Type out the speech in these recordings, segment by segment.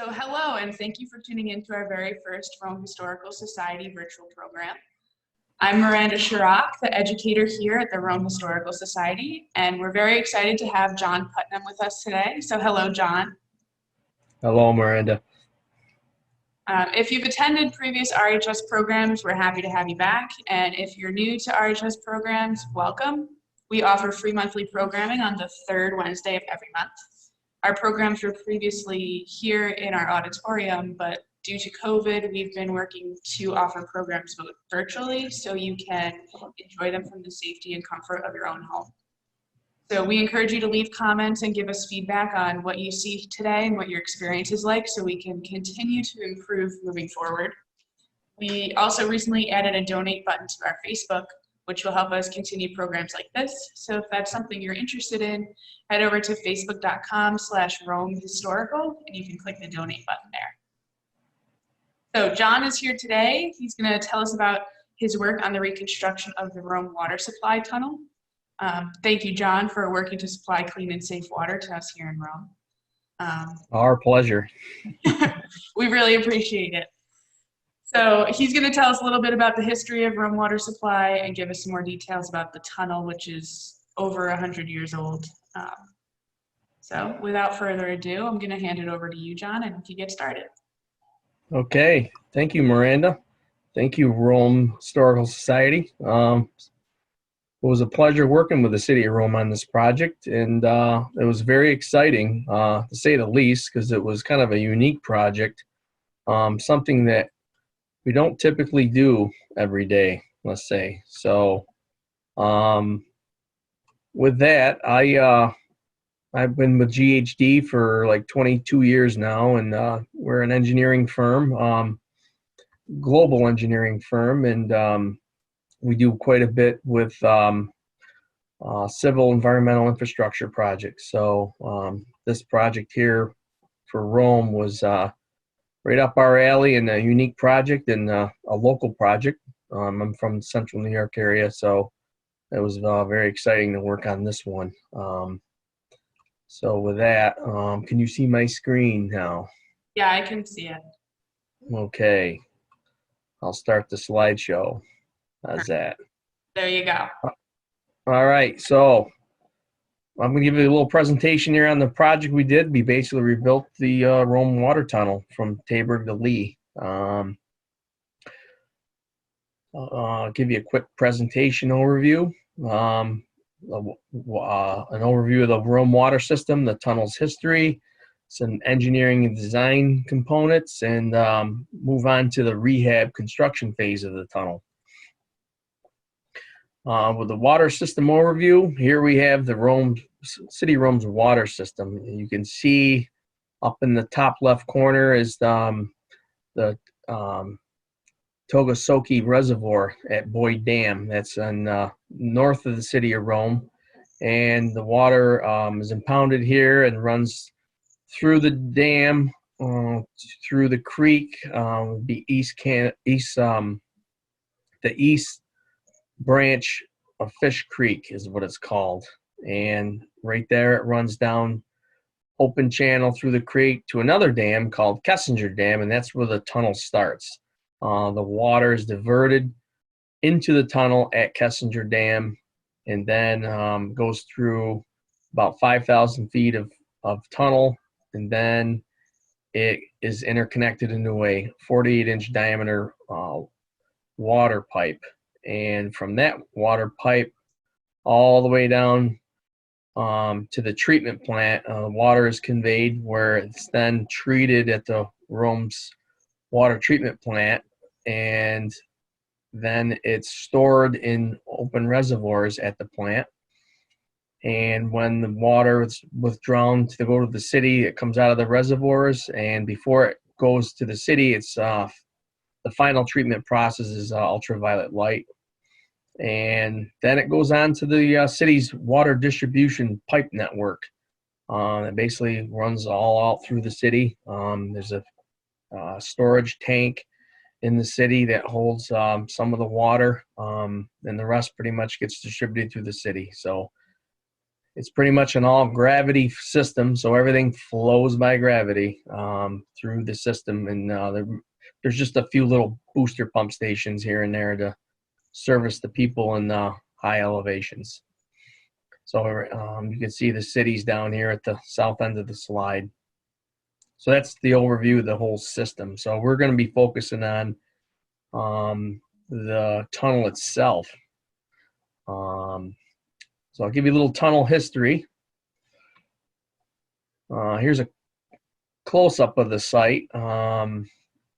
So hello, and thank you for tuning in to our very first Rome Historical Society virtual program. I'm Miranda Chirac, the educator here at the Rome Historical Society, and we're very excited to have John Putnam with us today. So hello, John. Hello, Miranda. If you've attended previous RHS programs, we're happy to have you back. And if you're new to RHS programs, welcome. We offer free monthly programming on the third Wednesday of every month. Our programs were previously here in our auditorium, but due to COVID, we've been working to offer programs virtually so you can enjoy them from the safety and comfort of your own home. So we encourage you to leave comments and give us feedback on what you see today and what your experience is like so we can continue to improve moving forward. We also recently added a donate button to our Facebook, which will help us continue programs like this. So if that's something you're interested in, head over to facebook.com/RomeHistorical and you can click the donate button there. So John is here today. He's going to tell us about his work on the reconstruction of the Rome water supply tunnel. Thank you, John, for working to supply clean and safe water to us here in Rome. Our pleasure. We really appreciate it. So he's going to tell us a little bit about the history of Rome water supply and give us some more details about the tunnel, which is over 100 years old. So without further ado, I'm going to hand it over to you, John, and you get started. Okay. Thank you, Miranda. Thank you, Rome Historical Society. It was a pleasure working with the city of Rome on this project, and it was very exciting, to say the least, because it was kind of a unique project, something that we don't typically do every day, let's say. So with that, I've been with GHD for like 22 years now, and we're an engineering firm, global engineering firm, and we do quite a bit with civil environmental infrastructure projects. So this project here for Rome was right up our alley, and a unique project and a local project. I'm from the Central New York area, so it was very exciting to work on this one. So with that, can you see my screen now? Yeah, I can see it. Okay. I'll start the slideshow. How's that? There you go. All right, so I'm going to give you a little presentation here on the project we did. We basically rebuilt the Rome water tunnel from Tabor to Lee. I'll give you a quick presentation overview. An overview of the Rome water system, the tunnel's history, some engineering and design components, and move on to the rehab construction phase of the tunnel. With the water system overview, here we have the City of Rome's water system. You can see up in the top left corner is the Togosoki Reservoir at Boyd Dam. That's in north of the city of Rome, and the water is impounded here and runs through the dam, through the creek, the east branch of Fish Creek is what it's called, and right there it runs down open channel through the creek to another dam called Kessinger Dam, and that's where the tunnel starts. The water is diverted into the tunnel at Kessinger Dam, and then goes through about 5,000 feet of tunnel, and then it is interconnected into a 48-inch diameter water pipe. And from that water pipe all the way down to the treatment plant, water is conveyed, where it's then treated at the Rome's water treatment plant, and then it's stored in open reservoirs at the plant. And when the water is withdrawn to go to the city, it comes out of the reservoirs, and before it goes to the city, it's the final treatment process is ultraviolet light, and then it goes on to the city's water distribution pipe network. It basically runs all out through the city. There's a storage tank in the city that holds some of the water, and the rest pretty much gets distributed through the city. So It's pretty much an all gravity system, so everything flows by gravity through the system, and there's just a few little booster pump stations here and there to service the people in high elevations. So you can see the cities down here at the south end of the slide. So that's the overview of the whole system. So we're going to be focusing on the tunnel itself. So I'll give you a little tunnel history. Here's a close-up of the site.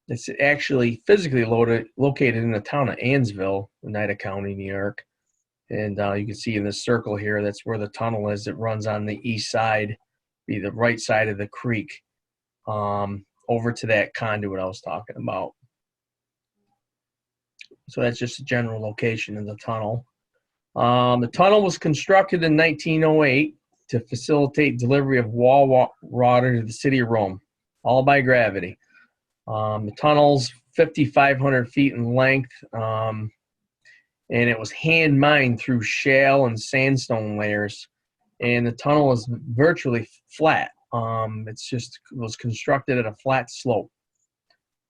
It's actually physically located in the town of Annesville, Oneida County, New York. And you can see in this circle here, that's where the tunnel is. It runs on the east side, be the right side of the creek, over to that conduit I was talking about. So that's just a general location of the tunnel. The tunnel was constructed in 1908 to facilitate delivery of water to the city of Rome, all by gravity. The tunnel's 5,500 feet in length, and it was hand mined through shale and sandstone layers. And the tunnel is virtually flat. It was constructed at a flat slope.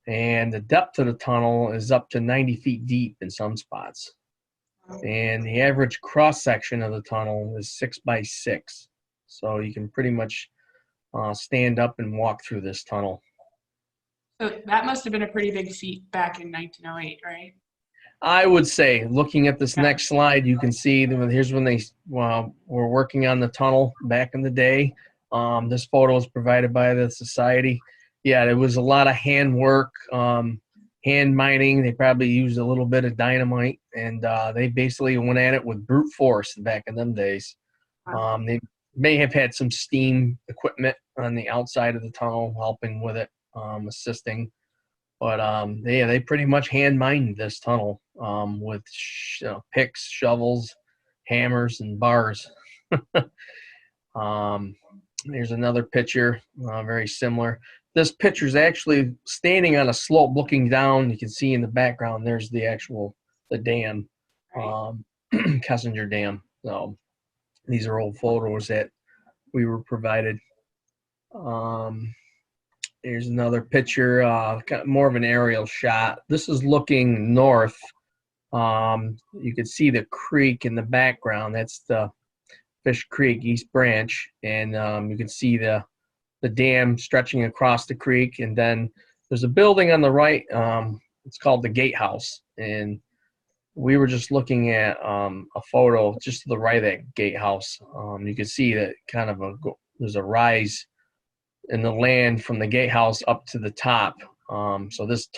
And the depth of the tunnel is up to 90 feet deep in some spots. And the average cross section of the tunnel is 6 by 6. So you can pretty much stand up and walk through this tunnel. So that must have been a pretty big feat back in 1908, right? I would say, looking at this next slide, you can see here's when they were working on the tunnel back in the day. This photo is provided by the society. Yeah, there was a lot of hand work, hand mining. They probably used a little bit of dynamite, and they basically went at it with brute force back in them days. They may have had some steam equipment on the outside of the tunnel helping with it, assisting. But they pretty much hand mined this tunnel with picks, shovels, hammers, and bars. There's another picture, very similar. This picture is actually standing on a slope looking down. You can see in the background there's the dam, Kessinger Dam. So these are old photos that we were provided. Here's another picture, kind of more of an aerial shot. This is looking north. You can see the creek in the background. That's the Fish Creek East Branch, and you can see the dam stretching across the creek. And then there's a building on the right. It's called the Gatehouse, and we were just looking at a photo just to the right of that Gatehouse. You can see that kind of there's a rise in the land from the Gatehouse up to the top. So this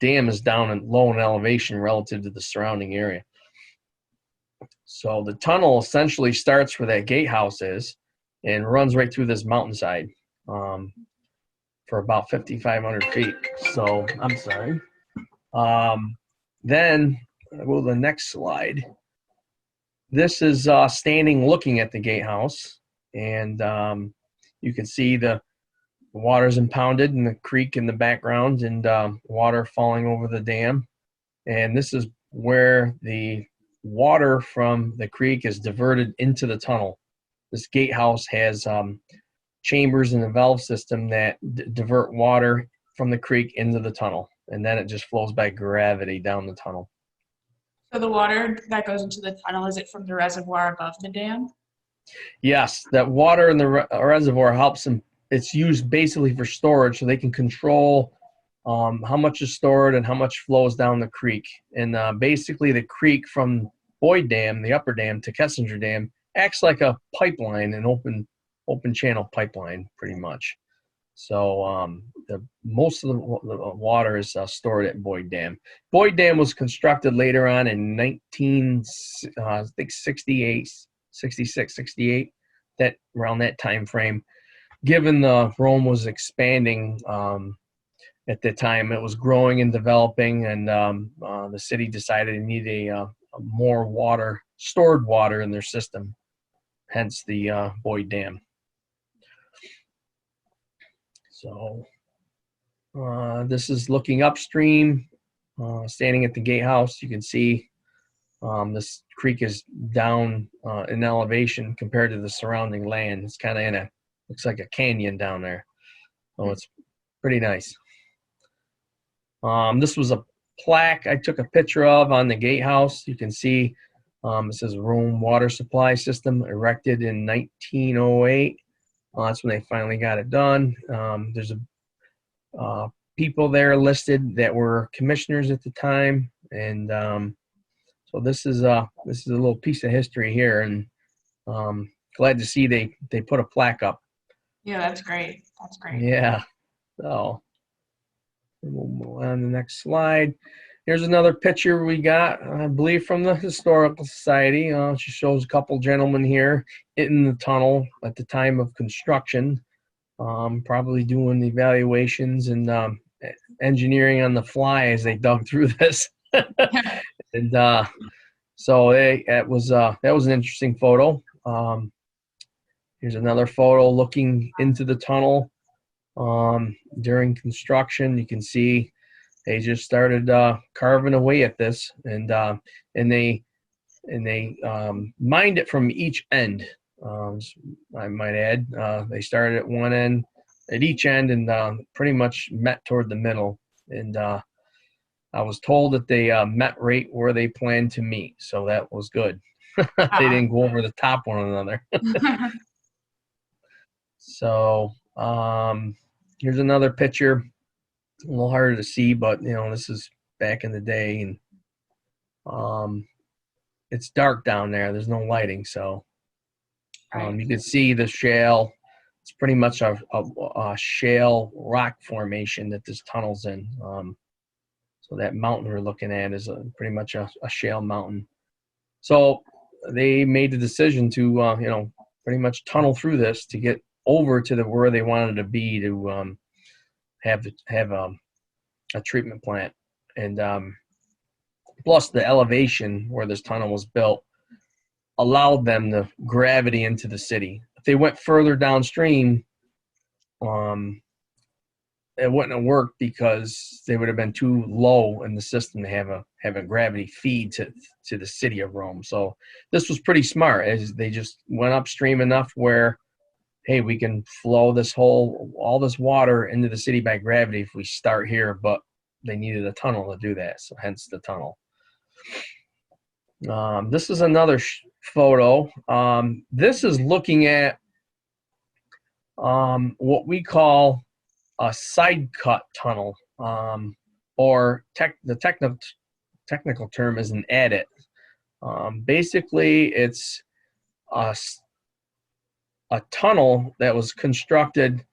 dam is down and low in elevation relative to the surrounding area. So the tunnel essentially starts where that Gatehouse is and runs right through this mountainside for about 5,500 feet. So I'm sorry. Then I'll go to the next slide. This is standing looking at the Gatehouse, and you can see the water's impounded in the creek in the background, and water falling over the dam. And this is where the water from the creek is diverted into the tunnel. This Gatehouse has chambers in the valve system that divert water from the creek into the tunnel, and then it just flows by gravity down the tunnel. So the water that goes into the tunnel, is it from the reservoir above the dam? Yes, that water in the reservoir helps them. It's used basically for storage, so they can control how much is stored and how much flows down the creek. And basically the creek from Boyd Dam, the upper dam, to Kessinger Dam acts like a pipeline, an open channel pipeline, pretty much. So most of the water is stored at Boyd Dam. Boyd Dam was constructed later on in 66, 68, that around that time frame. Given Rome was expanding at the time, it was growing and developing, and the city decided it needed a more stored water in their system, hence the Boyd Dam. So this is looking upstream, standing at the Gatehouse. You can see This creek is down in elevation compared to the surrounding land. It's kind of looks like a canyon down there. So it's pretty nice. This was a plaque I took a picture of on the Gatehouse. You can see it says Rome Water Supply System erected in 1908. That's when they finally got it done. There's people there listed that were commissioners at the time, and so this is a little piece of history here, and glad to see they put a plaque up. Yeah, that's great. That's great. Yeah. So we'll move on to the next slide. Here's another picture we got, I believe, from the Historical Society. She shows a couple gentlemen here in the tunnel at the time of construction, probably doing the evaluations and engineering on the fly as they dug through this. And so that was an interesting photo. Here's another photo looking into the tunnel during construction. You can see they just started carving away at this, and they mined it from each end. I might add, they started at one end, at each end, and pretty much met toward the middle. And I was told that they met right where they planned to meet, so that was good. They didn't go over the top one another. So here's another picture. A little harder to see, but this is back in the day, and it's dark down there. There's no lighting, so you can see the shale. It's pretty much a shale rock formation that this tunnel's in. So that mountain we're looking at is pretty much a shale mountain. So they made the decision to pretty much tunnel through this to get over to where they wanted to be to have a treatment plant. And plus the elevation where this tunnel was built allowed them the gravity into the city. If they went further downstream, it wouldn't have worked because they would have been too low in the system to have a gravity feed to the city of Rome. So this was pretty smart, as they just went upstream enough where, hey, we can flow all this water into the city by gravity if we start here, but they needed a tunnel to do that, so hence the tunnel. This is another photo. This is looking at what we call a side cut tunnel, or the technical term is an adit. Basically, it's a tunnel that was constructed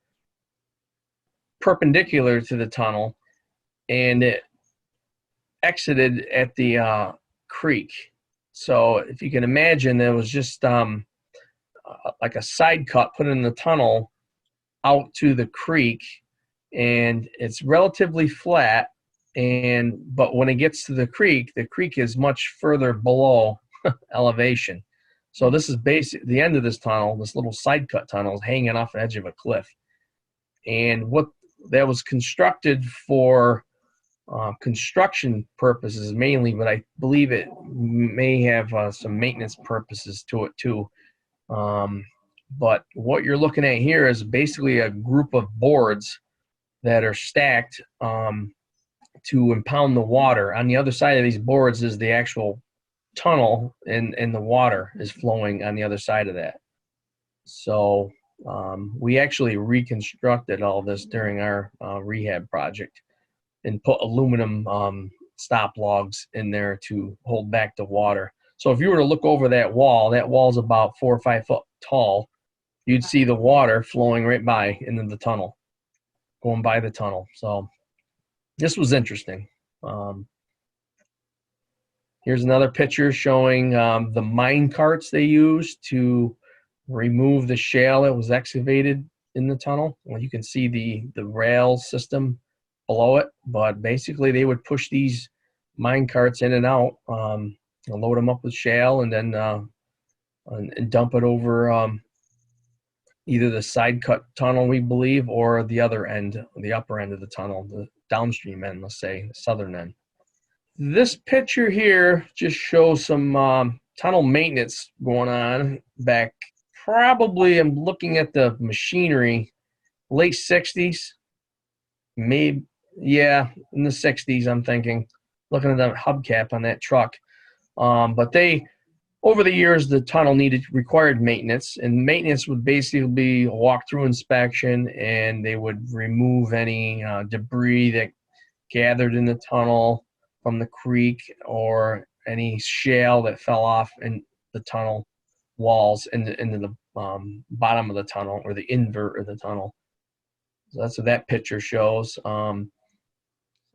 perpendicular to the tunnel, and it exited at the creek. So if you can imagine, there was just like a side cut put in the tunnel out to the creek, and it's relatively flat. But when it gets to the creek is much further below elevation. So this is basically the end of this tunnel. This little side cut tunnel is hanging off the edge of a cliff, and what that was constructed for construction purposes mainly, but I believe it may have some maintenance purposes to it too. But what you're looking at here is basically a group of boards that are stacked to impound the water. On the other side of these boards is the actual tunnel, and the water is flowing on the other side of that. So we actually reconstructed all this during our rehab project and put aluminum stop logs in there to hold back the water. So if you were to look over that wall's about 4 or 5 foot tall, you'd see the water flowing right by into the tunnel, going by the tunnel. So this was interesting. Here's another picture showing the mine carts they used to remove the shale that was excavated in the tunnel. Well, you can see the rail system below it, but basically they would push these mine carts in and out, load them up with shale, and then and dump it over either the side cut tunnel, we believe, or the other end, the upper end of the tunnel, the downstream end, let's say, the southern end. This picture here just shows some tunnel maintenance going on back. Probably, I'm looking at the machinery, late 60s, maybe, yeah, in the 60s, I'm thinking, looking at the hubcap on that truck. But over the years, the tunnel required maintenance, and maintenance would basically be a walkthrough inspection, and they would remove any debris that gathered in the tunnel from the creek or any shale that fell off in the tunnel walls into the bottom of the tunnel or the invert of the tunnel. So that's what that picture shows.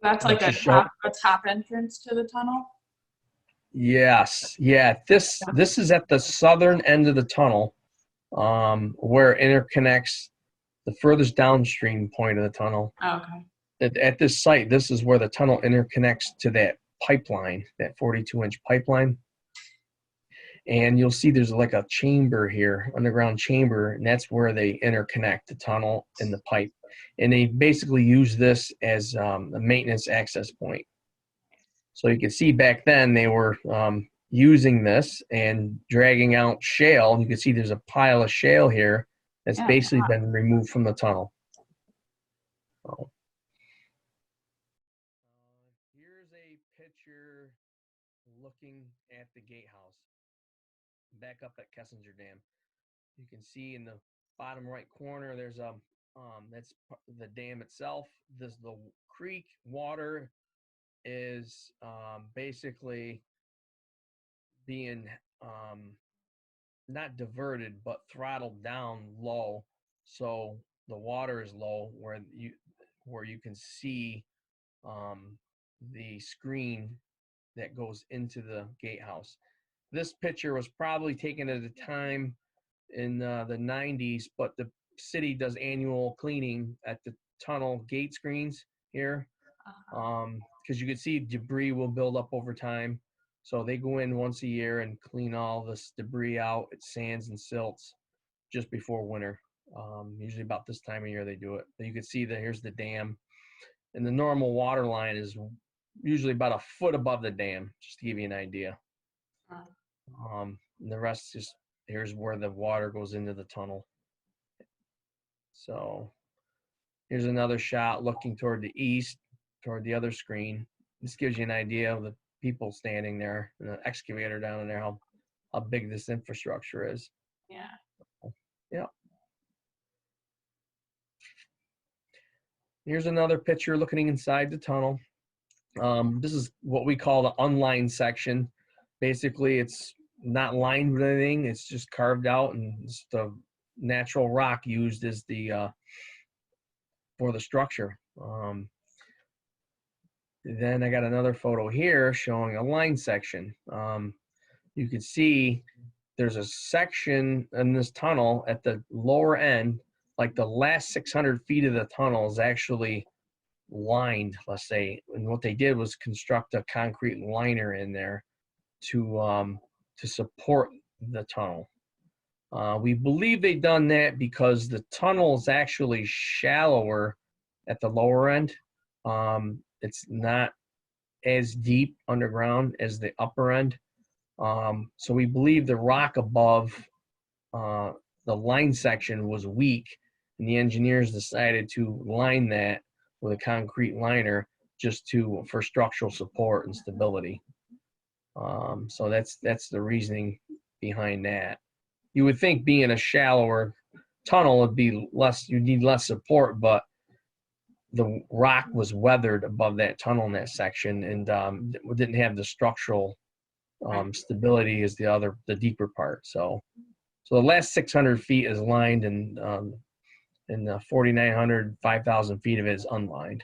That's like a top entrance to the tunnel? Yes. Yeah. This is at the southern end of the tunnel, where it interconnects the furthest downstream point of the tunnel. Oh, okay. At this site, this is where the tunnel interconnects to that pipeline, that 42-inch pipeline. And you'll see there's like a chamber here, underground chamber, and that's where they interconnect the tunnel and the pipe. And they basically use this as a maintenance access point. So you can see back then they were using this and dragging out shale. You can see there's a pile of shale here that's basically been removed from the tunnel. So, here's a picture looking at the Gatehouse back up at Kessinger Dam. You can see in the bottom right corner there's that's the dam itself. The creek water is basically being not diverted but throttled down low, so the water is low where you can see the screen that goes into the Gatehouse. This picture was probably taken at a time in the 90s, but the city does annual cleaning at the tunnel gate screens here, because you can see debris will build up over time. So they go in once a year and clean all this debris out. It sands and silts just before winter. Usually about this time of year they do it. But you can see that here's the dam, and the normal water line is usually about a foot above the dam, just to give you an idea. And the rest is, here's where the water goes into the tunnel. So here's another shot looking toward the east, toward the other screen. This gives you an idea of the people standing there, and the excavator down in there, how big this infrastructure is. Yeah. Yeah. Here's another picture looking inside the tunnel. This is what we call the unlined section. Basically, it's not lined with anything. It's just carved out, and it's the natural rock used as the for the structure. Then I got another photo here showing a line section. You can see there's a section in this tunnel at the lower end, like the last 600 feet of the tunnel is actually lined, let's say. And what they did was construct a concrete liner in there to support the tunnel. We believe they done that because the tunnel is actually shallower at the lower end. It's not as deep underground as the upper end. So we believe the rock above the line section was weak, and the engineers decided to line that with a concrete liner just for structural support and stability. So that's the reasoning behind that. You would think being a shallower tunnel would be less, you'd need less support, but the rock was weathered above that tunnel in that section, and didn't have the structural stability as the deeper part. So the last 600 feet is lined, and the 4,900, 5,000 feet of it is unlined.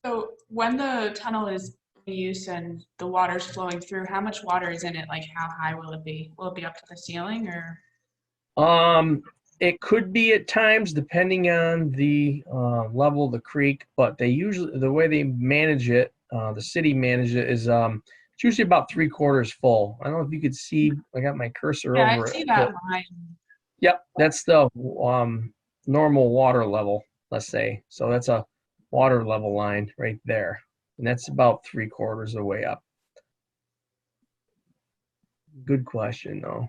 So when the tunnel is in use and the water's flowing through, how much water is in it? Like, how high will it be? Will it be up to the ceiling, or? It could be at times, depending on the level of the creek, but the way they manage it, the city manage it, is it's usually about 3/4 full. I don't know if you could see, I got my cursor over it. I see that line. Yep, that's the normal water level, let's say. So that's a water level line right there. and that's about 3/4 of the way up. Good question, though.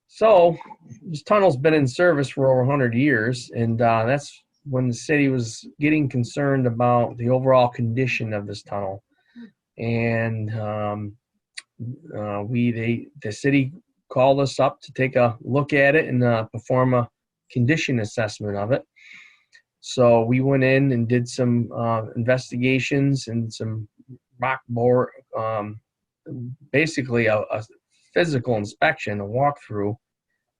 So this tunnel's been in service for over 100 years, and that's when the city was getting concerned about the overall condition of this tunnel. And the city called us up to take a look at it and perform a condition assessment of it. So we went in and did some investigations and some rock bore, basically a physical inspection, a walkthrough.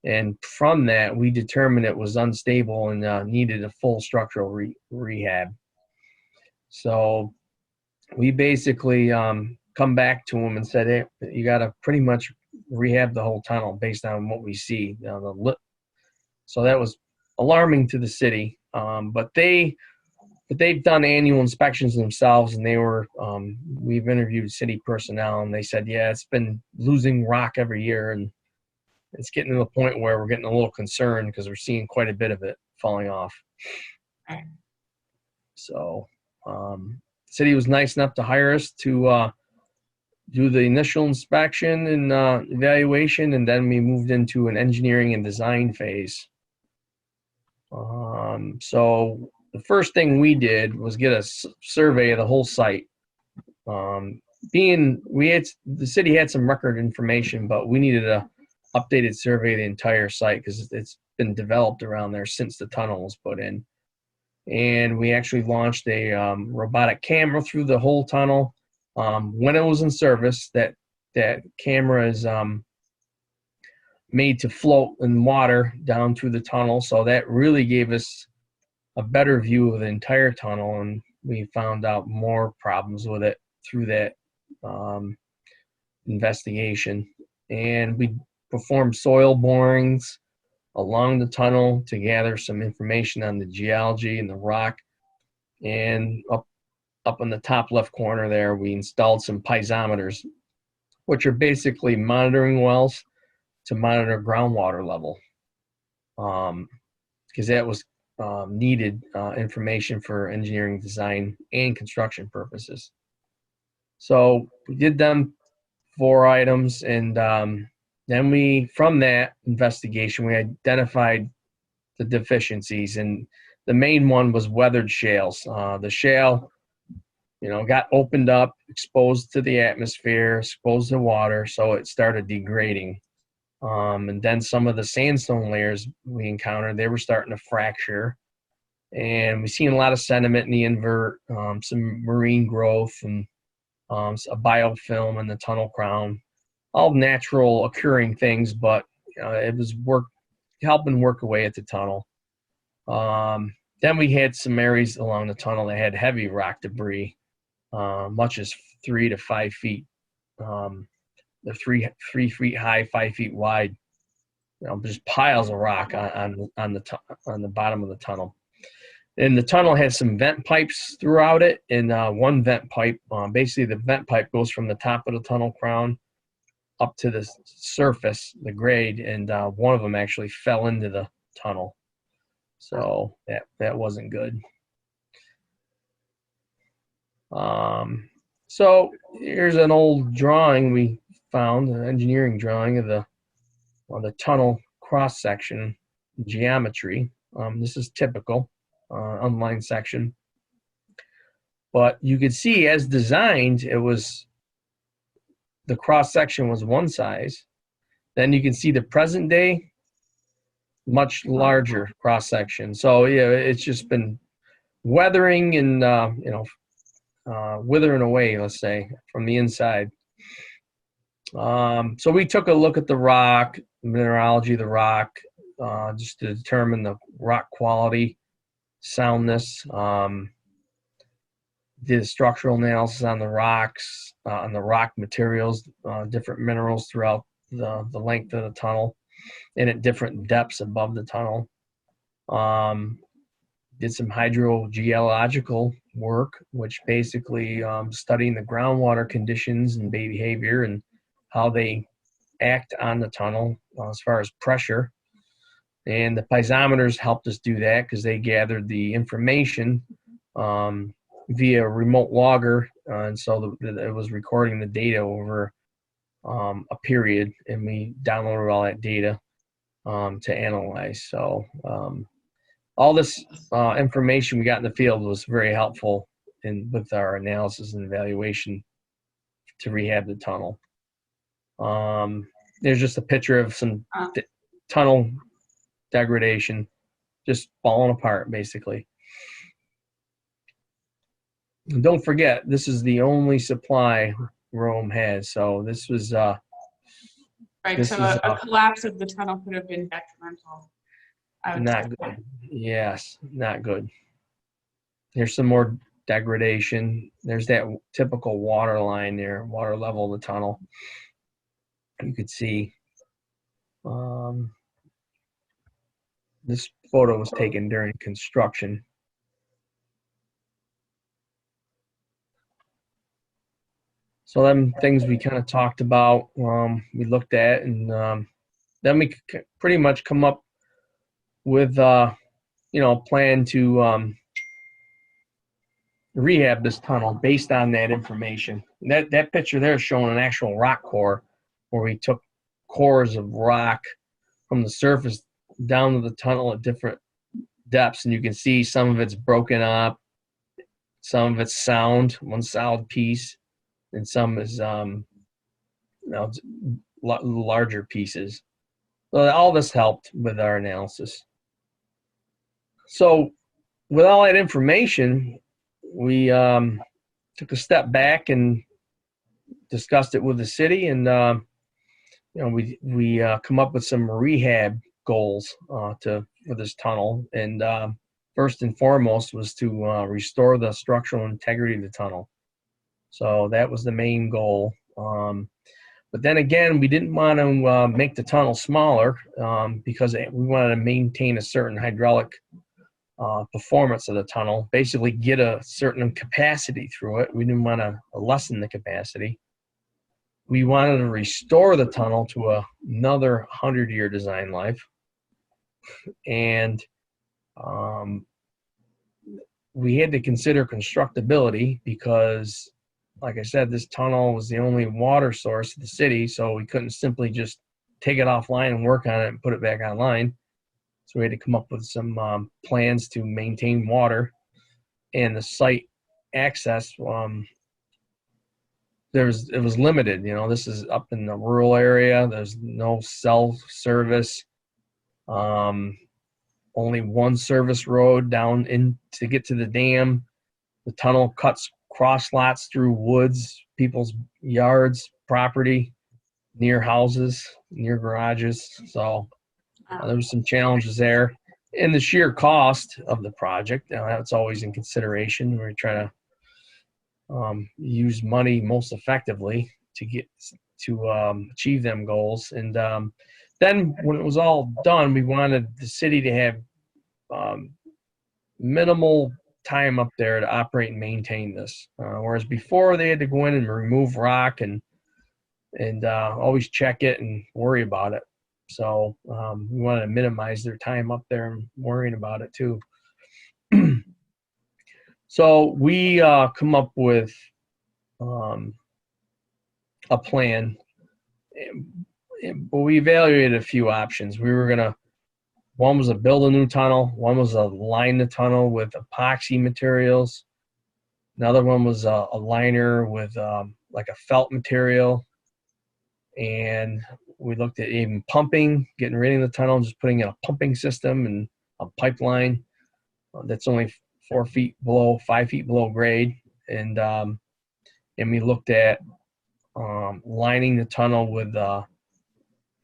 And from that, we determined it was unstable and needed a full structural rehab. So we basically come back to them and said, hey, you got to pretty much rehab the whole tunnel based on what we see. So that was alarming to the city. But they've done annual inspections themselves, and we've interviewed city personnel, and they said, yeah, it's been losing rock every year, and it's getting to the point where we're getting a little concerned because we're seeing quite a bit of it falling off. So the city was nice enough to hire us to do the initial inspection and evaluation, and then we moved into an engineering and design phase. So the first thing we did was get a survey of the whole site. The city had some record information, but we needed a updated survey of the entire site because it's been developed around there since the tunnel was put in. And we actually launched a robotic camera through the whole tunnel. When it was in service, that camera is made to float in water down through the tunnel. So that really gave us a better view of the entire tunnel, and we found out more problems with it through that investigation. And we performed soil borings along the tunnel to gather some information on the geology and the rock. And up in the top left corner there, we installed some piezometers, which are basically monitoring wells to monitor groundwater level, because that was needed information for engineering, design, and construction purposes. So we did them 4 items, and then from that investigation, we identified the deficiencies, and the main one was weathered shales. The shale, got opened up, exposed to the atmosphere, exposed to water, so it started degrading. And then some of the sandstone layers we encountered, they were starting to fracture, and we seen a lot of sediment in the invert, some marine growth, and a biofilm in the tunnel crown. All natural occurring things, but it was helping work away at the tunnel. Then we had some areas along the tunnel that had heavy rock debris, much as 3 to 5 feet. They're 3 feet high, 5 feet wide. Just piles of rock on the bottom of the tunnel. And the tunnel has some vent pipes throughout it, and one vent pipe, basically the vent pipe goes from the top of the tunnel crown up to the surface, the grade, and one of them actually fell into the tunnel. So that wasn't good. So here's an old drawing we found, an engineering drawing of the tunnel cross section geometry. This is typical unlined section, but you could see as designed, the cross section was one size. Then you can see the present day, much larger cross section. So yeah, it's just been weathering and withering away, let's say, from the inside. So we took a look at the rock, mineralogy of the rock, just to determine the rock quality, soundness, did a structural analysis on the rocks, on the rock materials, different minerals throughout the length of the tunnel and at different depths above the tunnel. Did some hydrogeological work, which basically studying the groundwater conditions and behavior and how they act on the tunnel as far as pressure. And the piezometers helped us do that because they gathered the information via remote logger, and so it was recording the data over a period, and we downloaded all that data to analyze. So all this information we got in the field was very helpful with our analysis and evaluation to rehab the tunnel. There's just a picture of some tunnel degradation, just falling apart, basically. And don't forget, this is the only supply Rome has. So this was right. So a collapse of the tunnel could have been detrimental. Not good. Yes, not good. There's some more degradation. There's that typical water line there, water level of the tunnel. You could see this photo was taken during construction. So them things we kind of talked about, we looked at, and then we could pretty much come up with a plan to rehab this tunnel based on that information. That picture there is showing an actual rock core, where we took cores of rock from the surface down to the tunnel at different depths, and you can see some of it's broken up, some of it's sound, one solid piece, and some is larger pieces. So all this helped with our analysis. So with all that information, we took a step back and discussed it with the city, and we come up with some rehab goals for this tunnel. And first and foremost was to restore the structural integrity of the tunnel. So that was the main goal. But then again, we didn't want to make the tunnel smaller because we wanted to maintain a certain hydraulic performance of the tunnel, basically get a certain capacity through it. We didn't want to lessen the capacity. We wanted to restore the tunnel to another 100-year design life. And we had to consider constructability because, like I said, this tunnel was the only water source of the city, so we couldn't simply just take it offline and work on it and put it back online. So we had to come up with some plans to maintain water and the site access. It was limited. This is up in the rural area. There's no cell service. Only one service road down in to get to the dam. The tunnel cuts cross lots through woods, people's yards, property, near houses, near garages. So there was some challenges there. And the sheer cost of the project, that's always in consideration. We try to use money most effectively to achieve them goals. And then when it was all done, we wanted the city to have minimal time up there to operate and maintain this. Whereas before they had to go in and remove rock and always check it and worry about it. So we wanted to minimize their time up there and worrying about it too. So we come up with a plan, but we evaluated a few options. One was to build a new tunnel. One was to line the tunnel with epoxy materials. Another one was a liner with like a felt material. And we looked at even pumping, getting rid of the tunnel, just putting in a pumping system and a pipeline that's only 5 feet below grade. And we looked at lining the tunnel with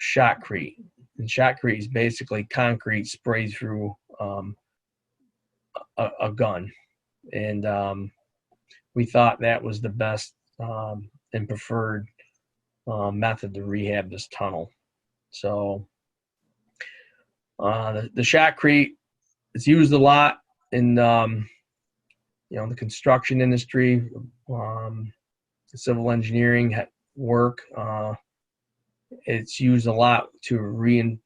shotcrete. And shotcrete is basically concrete sprayed through a gun. And we thought that was the best and preferred method to rehab this tunnel. So the shotcrete is used a lot in the construction industry, civil engineering work. It's used a lot to rehab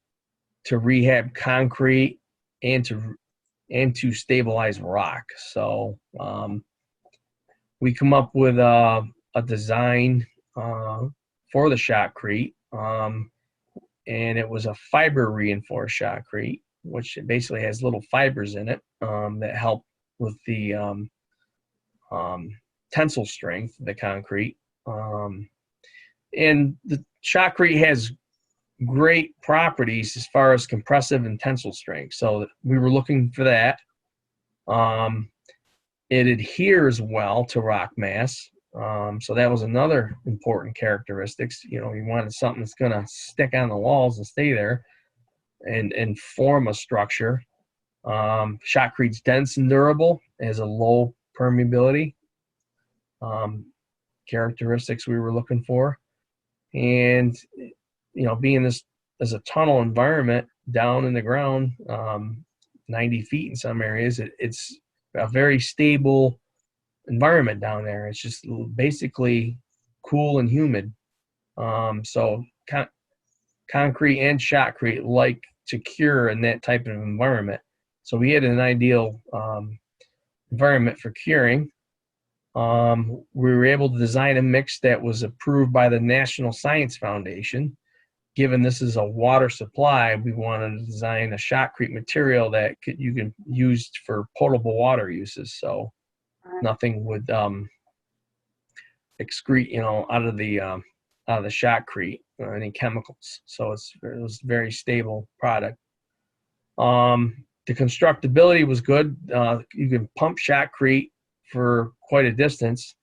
concrete and to and to stabilize rock. So we come up with a design for the shotcrete, and it was a fiber reinforced shotcrete, which basically has little fibers in it that help with the tensile strength of the concrete. And the shotcrete has great properties as far as compressive and tensile strength. So we were looking for that. It adheres well to rock mass. So that was another important characteristics. You know, you wanted something that's going to stick on the walls and stay there and form a structure. Shotcrete's dense and durable, has a low permeability. Characteristics we were looking for. And, you know, being this as a tunnel environment down in the ground, 90 feet in some areas, it's a very stable environment down there. It's just basically cool and humid. So concrete and shotcrete like to cure in that type of environment. So we had an ideal environment for curing. We were able to design a mix that was approved by the National Science Foundation. Given this is a water supply, we wanted to design a shotcrete material that you can use for potable water uses. So nothing would excrete, you know, out of the shotcrete or any chemicals. So it was a very stable product. The constructability was good. You can pump shotcrete for quite a distance.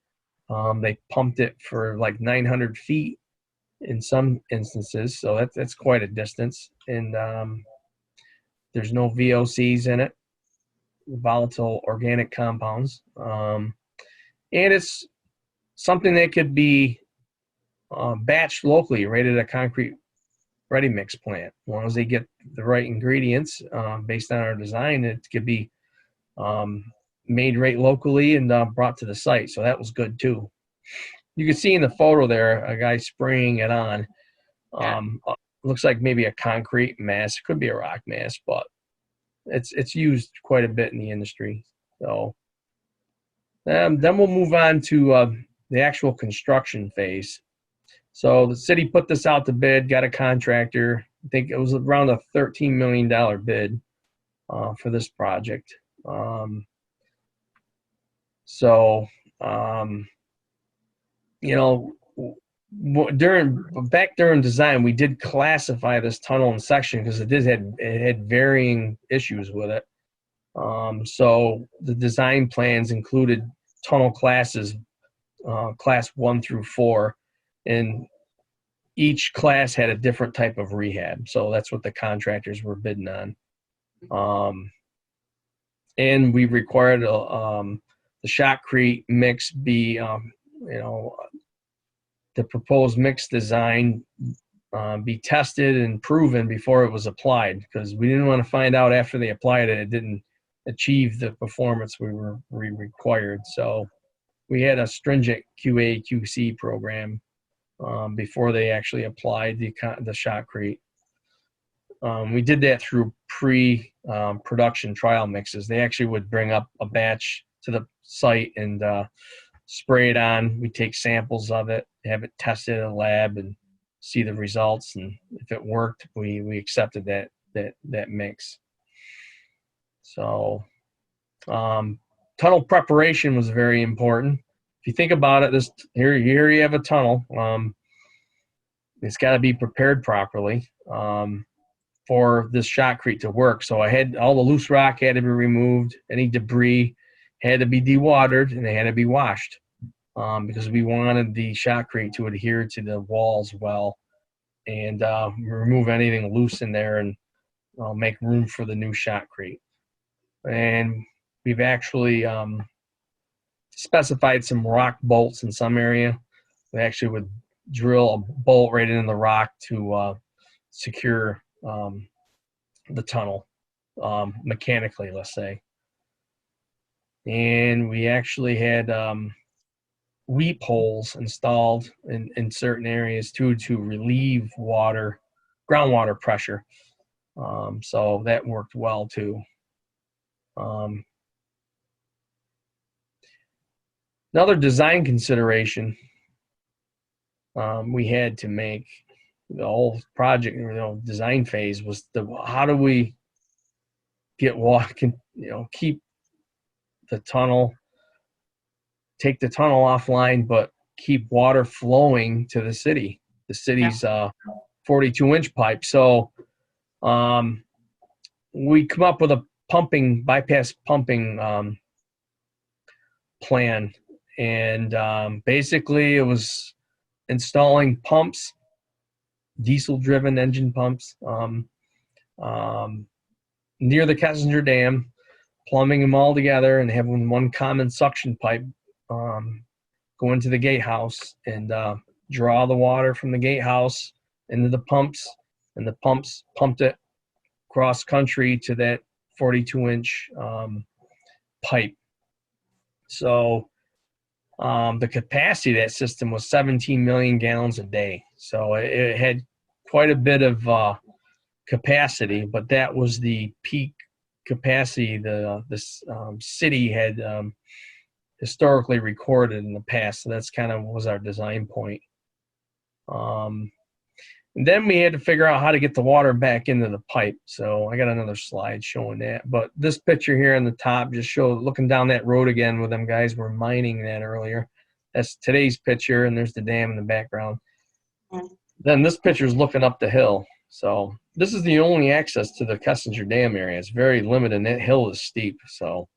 They pumped it for like 900 feet in some instances, so that's quite a distance. And there's no VOCs in it, volatile organic compounds. And it's something that could be batched locally right at a concrete ready mix plant. As long as they get the right ingredients based on our design, it could be made right locally and brought to the site. So that was good too. You can see in the photo there, a guy spraying it on. Looks like maybe a concrete mass. It could be a rock mass, but it's used quite a bit in the industry. So then we'll move on to the actual construction phase. So the city put this out to bid, got a contractor. I think it was around a $13 million bid for this project. You know, during design, we did classify this tunnel in section because it had varying issues with it. So the design plans included tunnel classes, class 1 through 4, and each class had a different type of rehab. So that's what the contractors were bidding on. And we required the shotcrete mix be, the proposed mix design be tested and proven before it was applied, because we didn't want to find out after they applied it didn't achieve the performance we required. So we had a stringent QA QC program before they actually applied the shotcrete. We did that through pre-production trial mixes. They actually would bring up a batch to the site and spray it on. We take samples of it, have it tested in a lab, and see the results. And if it worked, we accepted that mix. So tunnel preparation was very important. If you think about it, here you have a tunnel. It's got to be prepared properly for this shotcrete to work. So I had all the loose rock had to be removed. Any debris had to be dewatered, and they had to be washed because we wanted the shotcrete to adhere to the walls well and remove anything loose in there and make room for the new shotcrete. And we've actually specified some rock bolts in some area. We actually would drill a bolt right into the rock to secure the tunnel mechanically, let's say. And we actually had weep holes installed in certain areas too to relieve groundwater pressure. So that worked well too. Another design consideration we had to make, the whole project, design phase, was how do we get water, keep the tunnel, take the tunnel offline, but keep water flowing to the city's 42-inch pipe. So we come up with a bypass pumping plan, and basically it was installing pumps, diesel-driven engine pumps, near the Kessinger Dam, plumbing them all together and having one common suction pipe go into the gatehouse and draw the water from the gatehouse into the pumps, and the pumps pumped it cross country to that 42-inch pipe. So the capacity of that system was 17 million gallons a day. So it had quite a bit of capacity, but that was the peak capacity the city had historically recorded in the past. So that's kind of was our design point. And then we had to figure out how to get the water back into the pipe. So I got another slide showing that. But this picture here on the top just shows looking down that road again where them guys were mining that earlier. That's today's picture, and there's the dam in the background. Then this picture is looking up the hill. So this is the only access to the Kessinger Dam area. It's very limited, and that hill is steep. So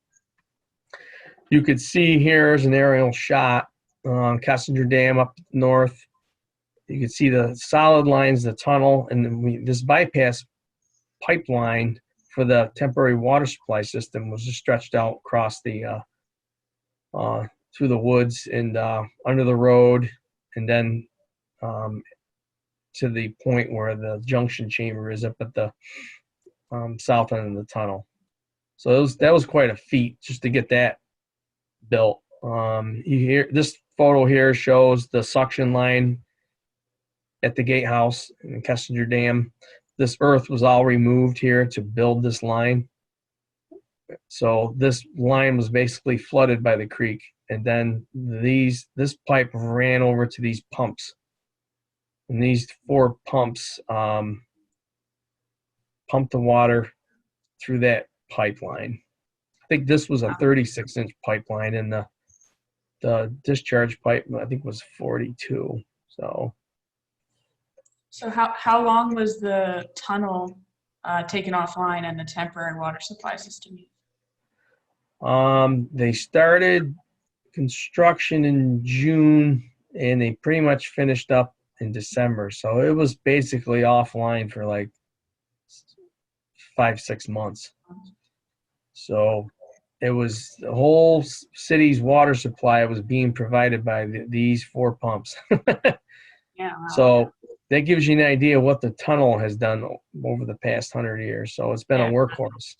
you could see here's an aerial shot on Kessinger Dam up north. You can see the solid lines, the tunnel, and then this bypass pipeline for the temporary water supply system was just stretched out across the through the woods and under the road, and then to the point where the junction chamber is up at the south end of the tunnel. So that was quite a feat just to get that built. This photo here shows the suction line at the gatehouse in Kessinger Dam. This earth was all removed here to build this line. So this line was basically flooded by the creek, and then this pipe ran over to these pumps, and these 4 pumps pumped the water through that pipeline. I think this was a 36-inch pipeline, and the discharge pipe I think was 42. So how long was the tunnel taken offline and the temporary water supply system? They started construction in June, and they pretty much finished up in December. So it was basically offline for like 5-6 months. So it was the whole city's water supply was being provided by these 4 pumps. Yeah. Wow. So that gives you an idea of what the tunnel has done over the past 100 years. So it's been a workhorse.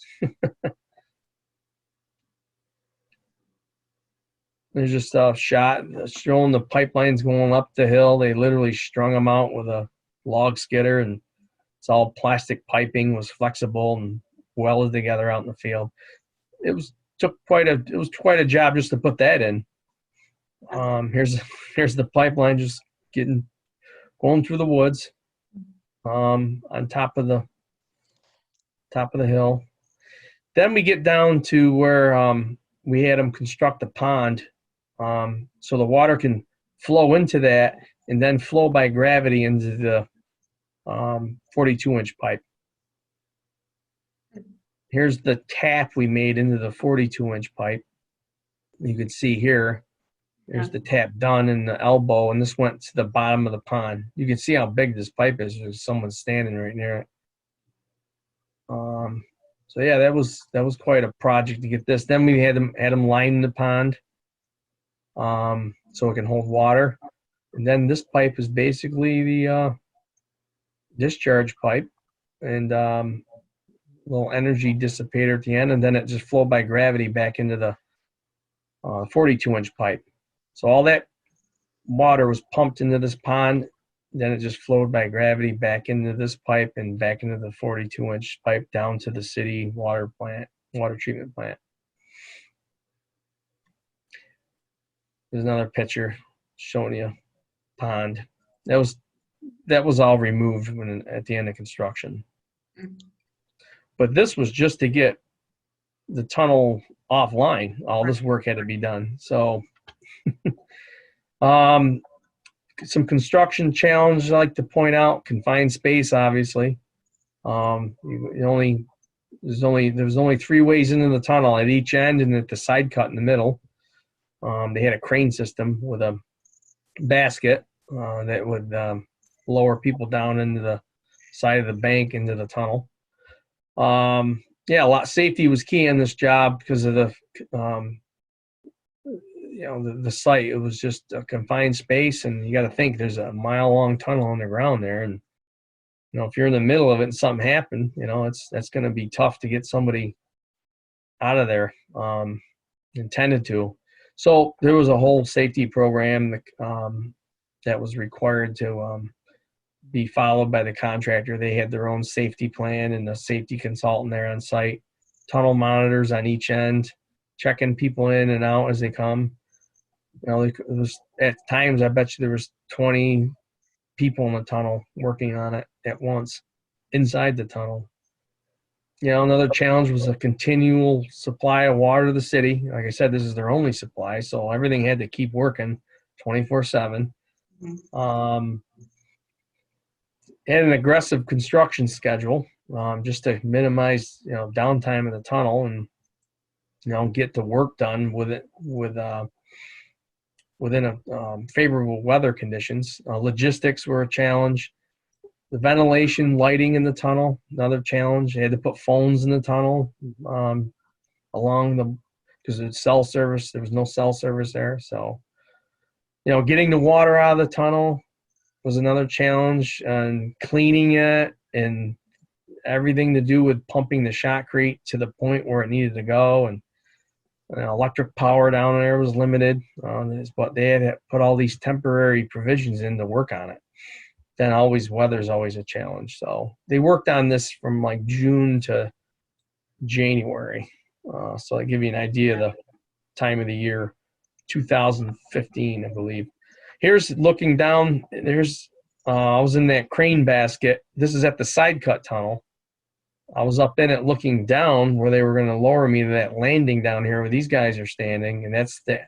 There's just a shot showing the pipelines going up the hill. They literally strung them out with a log skidder, and it's all plastic piping, was flexible and welded together out in the field. It was quite a job just to put that in. Here's the pipeline just going through the woods on top of the hill. Then we get down to where we had them construct a pond so the water can flow into that and then flow by gravity into the 42-inch pipe. Here's the tap we made into the 42-inch pipe. You can see here. There's the tap done in the elbow, and this went to the bottom of the pond. You can see how big this pipe is. There's someone standing right near it. So yeah, that was quite a project to get this. Then we had them line the pond, so it can hold water. And then this pipe is basically the discharge pipe, and little energy dissipator at the end, and then it just flowed by gravity back into the 42-inch pipe. So all that water was pumped into this pond, then it just flowed by gravity back into this pipe and back into the 42-inch pipe down to the city water plant water treatment plant. There's another picture showing you pond. That was all removed at the end of construction. But this was just to get the tunnel offline. All this work had to be done. So some construction challenge I like to point out: confined space, obviously. There was only 3 ways into the tunnel at each end and at the side cut in the middle. They had a crane system with a basket that would lower people down into the side of the bank into the tunnel. Safety was key in this job because of the site. It was just a confined space, and you got to think there's a mile-long tunnel underground there, and if you're in the middle of it and something happened, that's going to be tough to get somebody out of there. Intended to. So there was a whole safety program that was required to be followed by the contractor. They had their own safety plan and a safety consultant there on site. Tunnel monitors on each end, checking people in and out as they come. It was, at times, I bet you there was 20 people in the tunnel working on it at once inside the tunnel. Another challenge was a continual supply of water to the city. Like I said, this is their only supply, so everything had to keep working 24/7. Had an aggressive construction schedule just to minimize downtime in the tunnel and get the work done within a favorable weather conditions. Logistics were a challenge. The ventilation, lighting in the tunnel, another challenge. They had to put phones in the tunnel because it's cell service. There was no cell service there. So, getting the water out of the tunnel was another challenge, and cleaning it and everything to do with pumping the shotcrete to the point where it needed to go. And electric power down there was limited, but they had to put all these temporary provisions in to work on it. Then weather's always a challenge. So they worked on this from like June to January. So I give you an idea of the time of the year, 2015, I believe. Here's looking down. I was in that crane basket. This is at the side cut tunnel. I was up in it looking down where they were going to lower me to that landing down here where these guys are standing, and that's the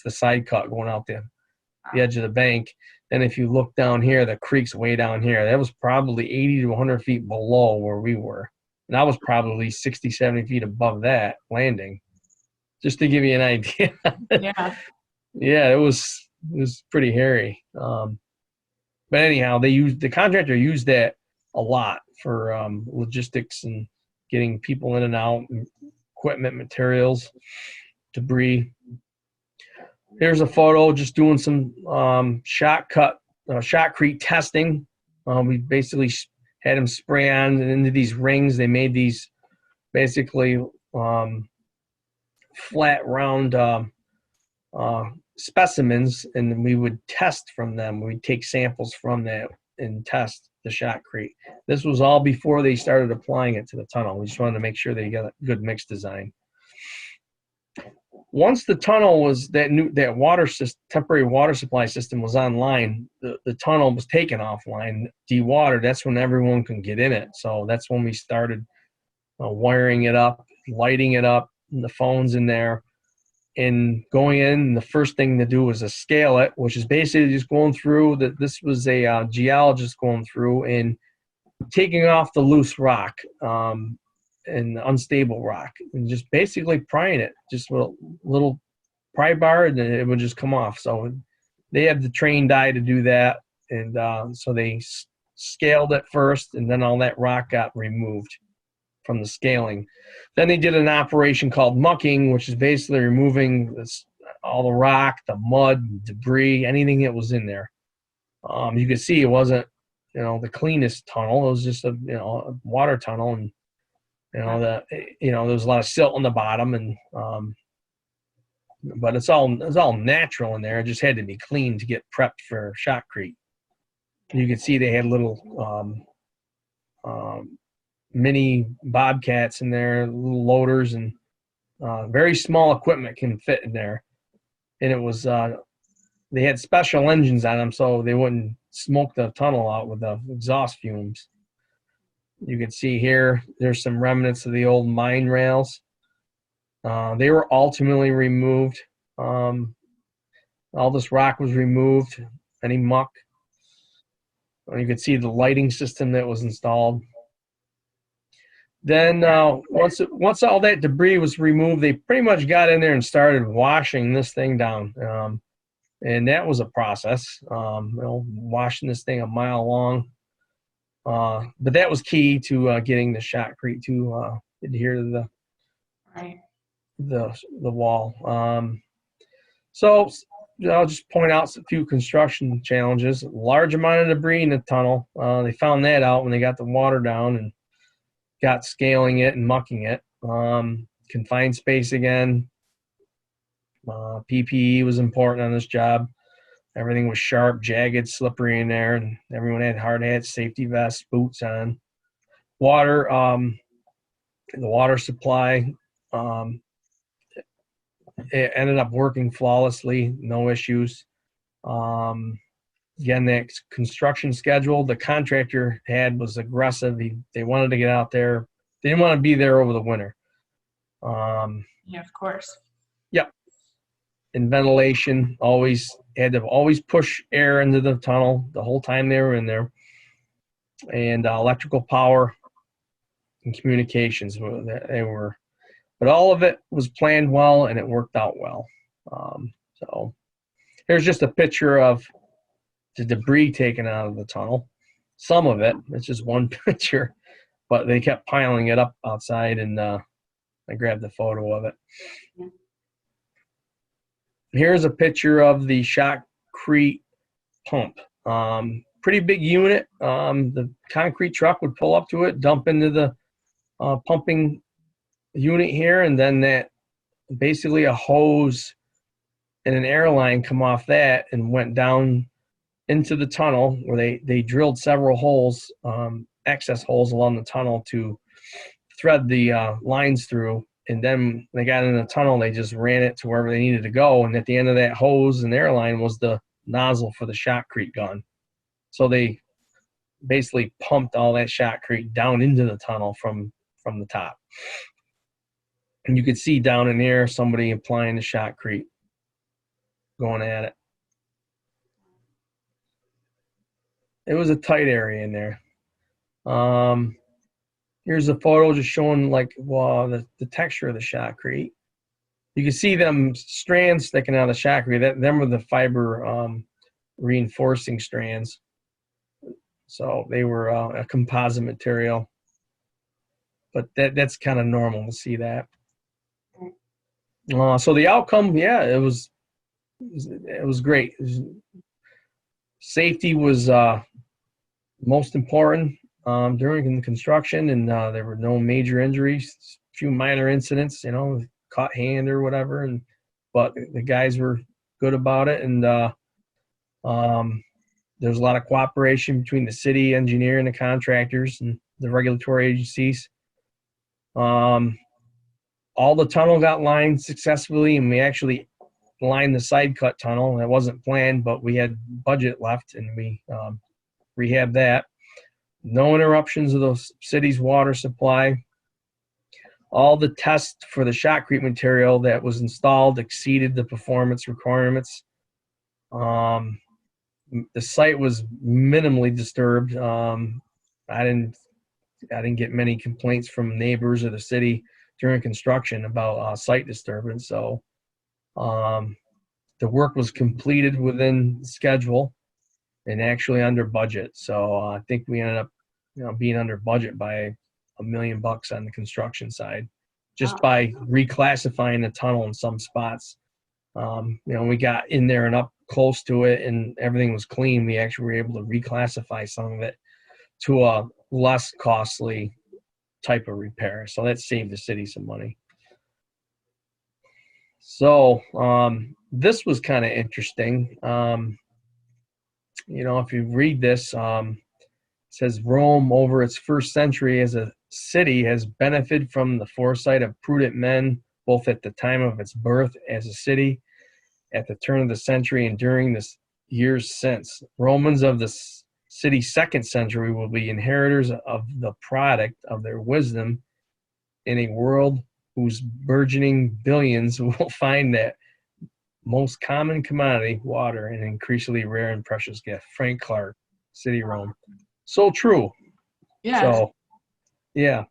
side cut going out the edge of the bank. And if you look down here, the creek's way down here. That was probably 80 to 100 feet below where we were. And I was probably 60, 70 feet above that landing, just to give you an idea. Yeah. Yeah, it was pretty hairy. But anyhow, the contractor used that a lot for logistics and getting people in and out, and equipment, materials, debris. Here's a photo just doing some shotcrete testing. We basically had them spray on into these rings. They made these basically flat, round specimens, and we would test from them. We'd take samples from that and test the shotcrete. This was all before they started applying it to the tunnel. We just wanted to make sure they got a good mix design. Once the tunnel was temporary water supply system was online, the tunnel was taken offline, dewatered. That's when everyone can get in it. So that's when we started wiring it up, lighting it up, and the phones in there, and going in. And the first thing to do was to scale it, which is basically just going through that. This was a geologist going through and taking off the loose rock and unstable rock, and just basically prying it, just with a little pry bar, and it would just come off. So they had the trained eye to do that, and so they scaled it first, and then all that rock got removed from the scaling. Then they did an operation called mucking, which is basically removing all the rock, the mud, debris, anything that was in there. You could see it wasn't the cleanest tunnel. It was just a water tunnel, and there was a lot of silt on the bottom, and but it's all natural in there. It just had to be cleaned to get prepped for shotcrete. You can see they had little mini Bobcats in there, little loaders, and very small equipment can fit in there. And it was they had special engines on them so they wouldn't smoke the tunnel out with the exhaust fumes. You can see here, there's some remnants of the old mine rails. They were ultimately removed. All this rock was removed, any muck. You can see the lighting system that was installed. Then once all that debris was removed, they pretty much got in there and started washing this thing down. And that was a process, washing this thing a mile long. But that was key to getting the shotcrete to adhere to the wall. So I'll just point out a few construction challenges. Large amount of debris in the tunnel. They found that out when they got the water down and got scaling it and mucking it. Confined space again. PPE was important on this job. Everything was sharp, jagged, slippery in there, and everyone had hard hats, safety vests, boots on. Water, the water supply, it ended up working flawlessly, no issues. Again, that construction schedule the contractor had was aggressive. They wanted to get out there. They didn't want to be there over the winter. Yeah, of course. Yep. And ventilation, had to push air into the tunnel the whole time they were in there. And electrical power and communications, but all of it was planned well and it worked out well. So here's just a picture of the debris taken out of the tunnel. Some of it, it's just one picture, but they kept piling it up outside, and I grabbed a photo of it. Here's a picture of the shotcrete pump. Pretty big unit. The concrete truck would pull up to it, dump into the pumping unit here, and then that basically a hose and an air line come off that and went down into the tunnel where they drilled several holes, access holes along the tunnel to thread the lines through. And then when they got in the tunnel, they just ran it to wherever they needed to go. And at the end of that hose and airline was the nozzle for the shotcrete gun. So they basically pumped all that shotcrete down into the tunnel from the top. And you could see down in there somebody applying the shotcrete, going at it. It was a tight area in there. Here's a photo just showing the texture of the shotcrete. You can see them strands sticking out of the shotcrete. Them were the fiber reinforcing strands. So they were a composite material. But that's kind of normal to see that. So the outcome, it was great. Safety was most important during the construction, and there were no major injuries. A few minor incidents, caught hand or whatever, but the guys were good about it, and there's a lot of cooperation between the city engineer and the contractors and the regulatory agencies. All the tunnel got lined successfully, and we actually lined the side cut tunnel. That wasn't planned, but we had budget left, and we rehabbed that. No interruptions of the city's water supply. All the tests for the shotcrete material that was installed exceeded the performance requirements. The site was minimally disturbed. I didn't get many complaints from neighbors or the city during construction about site disturbance. So the work was completed within schedule and actually under budget. So I think we ended up being under budget by $1 million on the construction side, just by reclassifying the tunnel in some spots. We got in there and up close to it and everything was clean. We actually were able to reclassify some of it to a less costly type of repair. So that saved the city some money. So this was kind of interesting. If you read this, it says Rome over its first century as a city has benefited from the foresight of prudent men, both at the time of its birth as a city, at the turn of the century, and during the years since. Romans of the city's second century will be inheritors of the product of their wisdom in a world whose burgeoning billions will find that most common commodity, water, an increasingly rare and precious gift. Frank Clark, City Rome. So true. Yeah. So, yeah,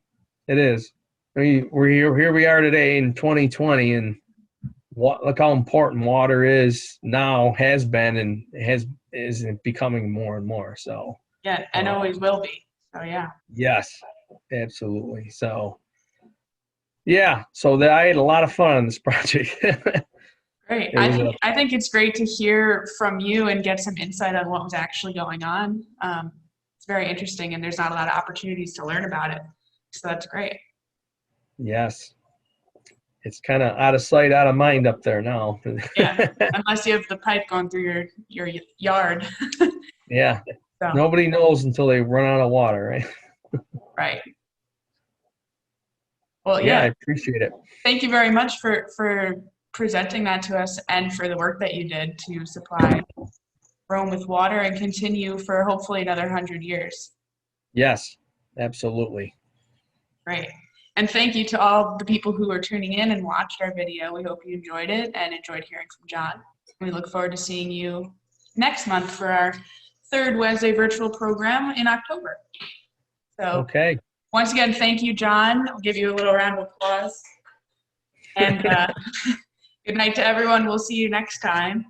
it is. I mean, here we are today in 2020, and look how important water is now, has been, and is becoming more and more. So yeah, and always will be. So yeah. Yes, absolutely. So yeah, so I had a lot of fun on this project. Great. I think it's great to hear from you and get some insight on what was actually going on. It's very interesting, and there's not a lot of opportunities to learn about it. So that's great. Yes. It's kind of out of sight, out of mind up there now. Yeah, unless you have the pipe going through your yard. Yeah. So. Nobody knows until they run out of water, right? Right. Well, yeah, I appreciate it. Thank you very much for presenting that to us and for the work that you did to supply Rome with water and continue for hopefully another 100 years. Yes, absolutely. Great. And thank you to all the people who are tuning in and watched our video. We hope you enjoyed it and enjoyed hearing from John. We look forward to seeing you next month for our third Wednesday virtual program in October. So okay. Once again, thank you, John. I'll give you a little round of applause. And good night to everyone. We'll see you next time.